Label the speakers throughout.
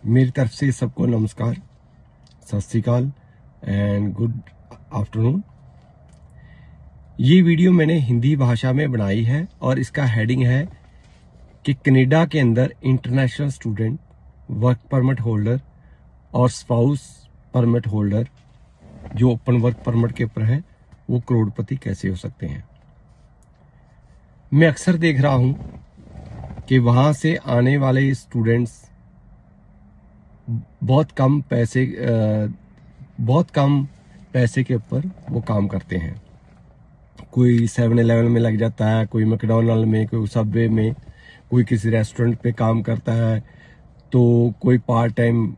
Speaker 1: मेरी तरफ से सबको नमस्कार, सत श्री अकाल एंड गुड आफ्टरनून। ये वीडियो मैंने हिंदी भाषा में बनाई है और इसका हेडिंग है कि कनाडा के अंदर international student, work permit holder और स्पाउस परमिट होल्डर जो ओपन वर्क परमिट के ऊपर हैं वो करोड़पति कैसे हो सकते हैं। मैं अक्सर देख रहा हूं कि वहां से आने वाले स्टूडेंट्स बहुत कम पैसे के ऊपर वो काम करते हैं। कोई 7-11 में लग जाता है, कोई मैकडॉनल्ड में, कोई सबवे में, कोई किसी रेस्टोरेंट पे काम करता है, तो कोई पार्ट टाइम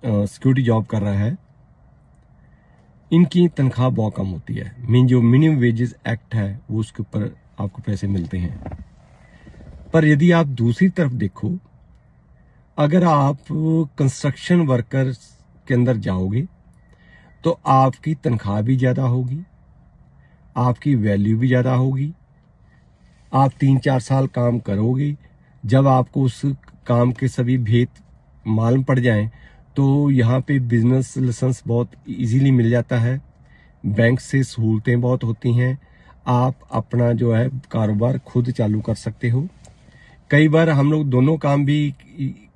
Speaker 1: सिक्योरिटी जॉब कर रहा है। इनकी तनख्वाह बहुत कम होती है। जो मिनिमम वेजेस एक्ट है वो उसके ऊपर आपको पैसे मिलते हैं। पर यदि आप दूसरी तरफ देखो, अगर आप कंस्ट्रक्शन वर्कर्स के अंदर जाओगे तो आपकी तनख्वाह भी ज्यादा होगी, आपकी वैल्यू भी ज्यादा होगी। आप 3-4 साल काम करोगे, जब आपको उस काम के सभी भेद मालूम पड़ जाएं तो यहाँ पे बिजनेस लाइसेंस बहुत इजीली मिल जाता है, बैंक से सहूलतें बहुत होती हैं, आप अपना जो है कारोबार खुद चालू कर सकते हो। कई बार हम लोग दोनों काम भी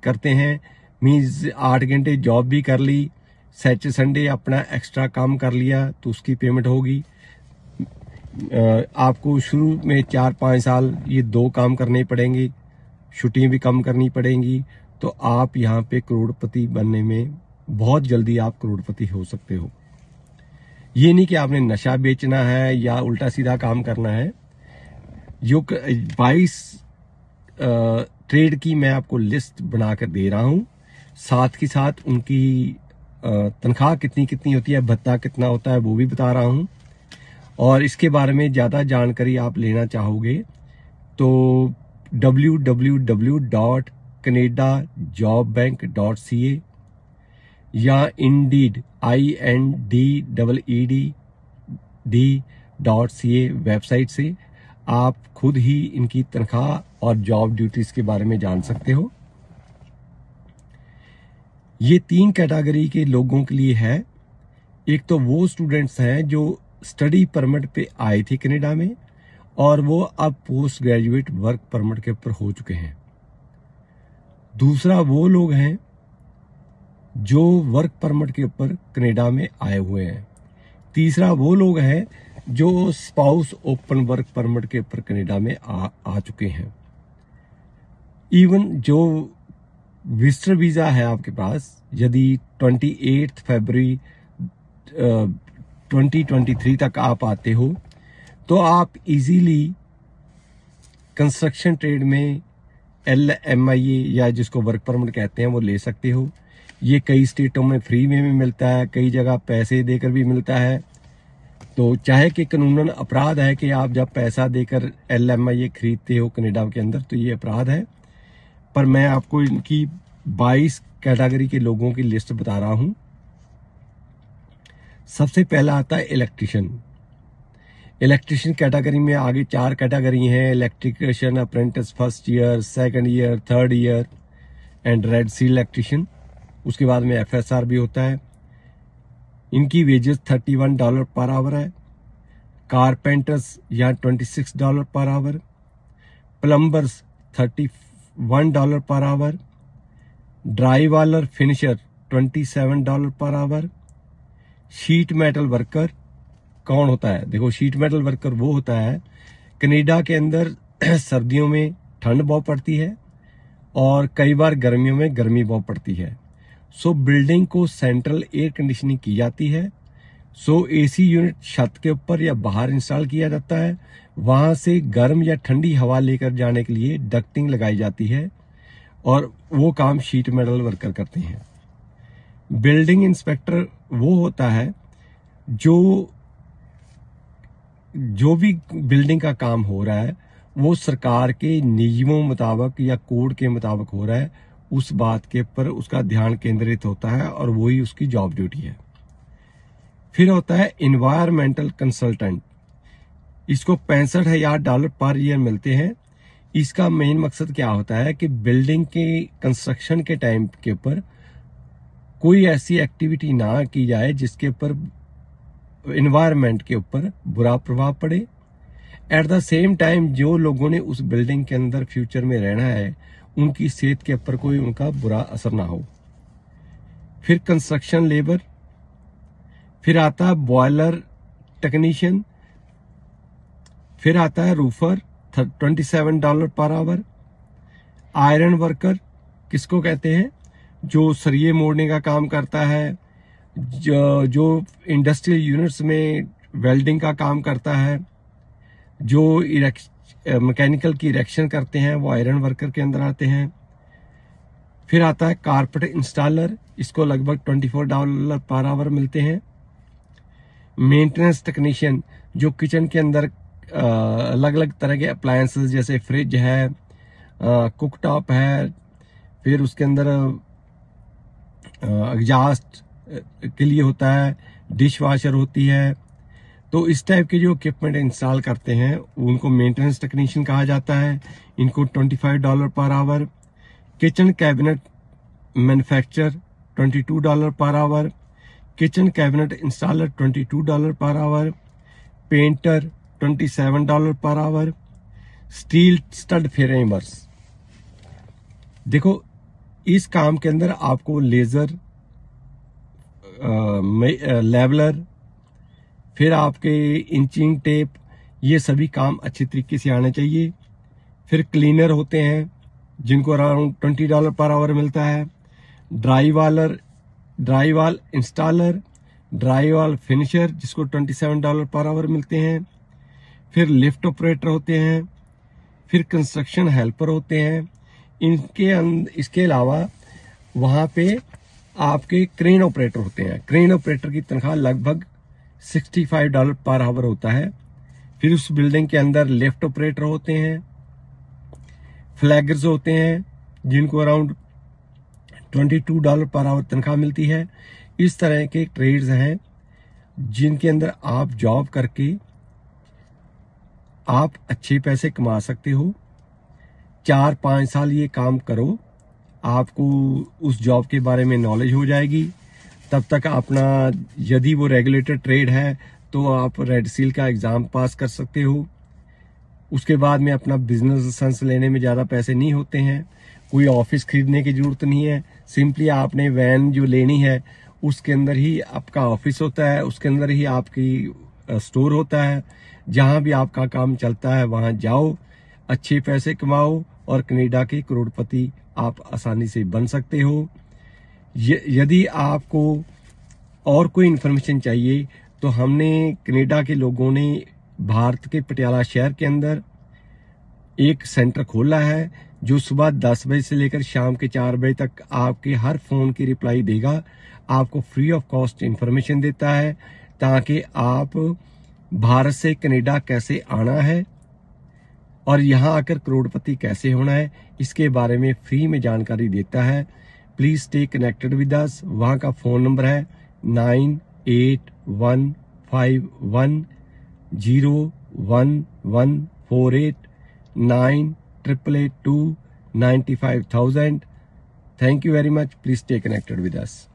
Speaker 1: करते हैं, मीन्स 8 घंटे जॉब भी कर ली, सैटरडे संडे अपना एक्स्ट्रा काम कर लिया तो उसकी पेमेंट होगी। आपको शुरू में 4-5 साल ये 2 काम करने पड़ेंगे, छुट्टियां भी कम करनी पड़ेंगी, तो आप यहाँ पे करोड़पति बनने में बहुत जल्दी आप करोड़पति हो सकते हो। ये नहीं कि आपने नशा बेचना है या उल्टा सीधा काम करना है। जो 22 ट्रेड की मैं आपको लिस्ट बनाकर दे रहा हूं, साथ ही साथ उनकी तनख्वाह कितनी होती है, भत्ता कितना होता है वो भी बता रहा हूं। और इसके बारे में ज्यादा जानकारी आप लेना चाहोगे तो www.canadajobbank.ca या indeed.ca वेबसाइट से आप खुद ही इनकी तनख्वाह और जॉब ड्यूटीज के बारे में जान सकते हो। ये 3 कैटेगरी के लोगों के लिए है। एक तो वो स्टूडेंट्स हैं जो स्टडी परमिट पे आए थे कनाडा में और वो अब पोस्ट ग्रेजुएट वर्क परमिट के ऊपर हो चुके हैं। दूसरा वो लोग हैं जो वर्क परमिट के ऊपर कनाडा में आए हुए हैं। तीसरा वो लोग हैं जो स्पाउस ओपन वर्क परमिट के ऊपर कनाडा में आ चुके हैं। इवन जो विजिटर वीजा है आपके पास, यदि 28 फरवरी 2023 तक आप आते हो तो आप इजीली कंस्ट्रक्शन ट्रेड में LMIA या जिसको वर्क परमिट कहते हैं वो ले सकते हो। ये कई स्टेटों में फ्री में भी मिलता है, कई जगह पैसे देकर भी मिलता है। तो चाहे कि कानूनन अपराध है कि आप जब पैसा देकर LMIA खरीदते हो कनाडा के अंदर तो ये अपराध है, पर मैं आपको इनकी 22 कैटेगरी के लोगों की लिस्ट बता रहा हूं। सबसे पहला आता है इलेक्ट्रिशियन कैटेगरी में आगे 4 कैटेगरी हैं, electrician apprentice first year, second year, third year and Red Seal electrician. उसके बाद में FSR भी होता है। इनकी वेजेस $31 पर आवर है। कारपेंटर्स यहाँ $26 per hour, plumbers $31 per hour, ड्राईवालर finisher $27 per hour. Sheet metal worker कौन होता है? देखो, शीट मेटल वर्कर वो होता है कनाडा के अंदर सर्दियों में ठंड बहुत पड़ती है और कई बार गर्मियों में गर्मी बहुत पड़ती है। सो बिल्डिंग को सेंट्रल एयर कंडीशनिंग की जाती है। सो AC यूनिट छत के ऊपर या बाहर इंस्टॉल किया जाता है। वहां से गर्म या ठंडी हवा लेकर जाने के लिए डक्टिंग लगाई जाती है और वो काम शीट मेटल वर्कर करते हैं। बिल्डिंग इंस्पेक्टर वो होता है जो भी बिल्डिंग का काम हो रहा है वो सरकार के नियमों मुताबिक या कोड के मुताबिक हो रहा है, उस बात के ऊपर उसका ध्यान केंद्रित होता है और वही उसकी जॉब ड्यूटी है। फिर होता है एनवायरमेंटल कंसल्टेंट। इसको $65,000 पर ईयर मिलते हैं। इसका मेन मकसद क्या होता है कि बिल्डिंग के कंस्ट्रक्शन के टाइम के ऊपर कोई ऐसी एक्टिविटी ना की जाए जिसके ऊपर एनवायरनमेंट के ऊपर बुरा प्रभाव पड़े। एट द सेम टाइम जो लोगों ने उस बिल्डिंग के अंदर फ्यूचर में रहना है उनकी सेहत के ऊपर कोई उनका बुरा असर ना हो। फिर कंस्ट्रक्शन लेबर, फिर आता है बॉयलर टेक्नीशियन, फिर आता है रूफर $27 पर आवर। आयरन वर्कर किसको कहते हैं? जो सरिये मोड़ने का काम करता है, जो इंडस्ट्रियल यूनिट्स में वेल्डिंग का काम करता है, जो मैकेनिकल की इरेक्शन करते हैं, वो आयरन वर्कर के अंदर आते हैं। फिर आता है कारपेट इंस्टॉलर, इसको लगभग $24 पर आवर मिलते हैं। मेंटेनेंस टेक्नीशियन, जो किचन के अंदर अलग अलग तरह के अप्लायंसेस जैसे फ्रिज है, कुक टॉप है, फिर उसके अंदर एग्जॉस्ट के लिए होता है, डिश वॉशर होती है, तो इस टाइप के जो इक्विपमेंट इंस्टॉल करते हैं उनको मेंटेनेंस टेक्नीशियन कहा जाता है। इनको $25 per hour. Kitchen cabinet manufacture $22 per hour. Kitchen cabinet installer $22 per hour. Painter $27 per hour. Steel stud framers, देखो इस काम के अंदर आपको लेजर, लेवलर, फिर आपके इंचिंग टेप, ये सभी काम अच्छे तरीके से आने चाहिए। फिर क्लीनर होते हैं जिनको अराउंड $20 पर आवर मिलता है। ड्राई वाल इंस्टॉलर, ड्राई वाल फिनिशर जिसको $27 पर आवर मिलते हैं। फिर लिफ्ट ऑपरेटर होते हैं। फिर कंस्ट्रक्शन हेल्पर होते हैं। इसके अलावा वहां पे आपके क्रेन ऑपरेटर होते हैं। क्रेन ऑपरेटर की तनख्वाह लगभग $65 पर आवर होता है। फिर उस बिल्डिंग के अंदर लिफ्ट ऑपरेटर होते हैं, फ्लैगर्स होते हैं जिनको अराउंड $22 पर आवर तनख्वाह मिलती है। इस तरह के ट्रेड्स हैं जिनके अंदर आप जॉब करके आप अच्छे पैसे कमा सकते हो। 4-5 साल ये काम करो, आपको उस जॉब के बारे में नॉलेज हो जाएगी। तब तक अपना, यदि वो रेगुलेटेड ट्रेड है तो आप रेड सील का एग्जाम पास कर सकते हो। उसके बाद में अपना बिजनेस लाइसेंस लेने में ज़्यादा पैसे नहीं होते हैं, कोई ऑफिस खरीदने की जरूरत नहीं है। सिंपली आपने वैन जो लेनी है उसके अंदर ही आपका ऑफिस होता है, उसके अंदर ही आपकी स्टोर होता है। जहां भी आपका काम चलता है वहां जाओ, अच्छे पैसे कमाओ और कनाडा के करोड़पति आप आसानी से बन सकते हो। यदि आपको और कोई इन्फॉर्मेशन चाहिए तो हमने कनाडा के लोगों ने भारत के पटियाला शहर के अंदर एक सेंटर खोला है जो सुबह 10 बजे से लेकर शाम के 4 बजे तक आपके हर फोन की रिप्लाई देगा, आपको फ्री ऑफ कॉस्ट इन्फॉर्मेशन देता है ताकि आप भारत से कनाडा कैसे आना है और यहाँ आकर करोड़पति कैसे होना है इसके बारे में फ्री में जानकारी देता है। Please stay connected with us. वहां का फोन नंबर है 9815101148 9882 95,000। Thank you very much. Please stay connected with us.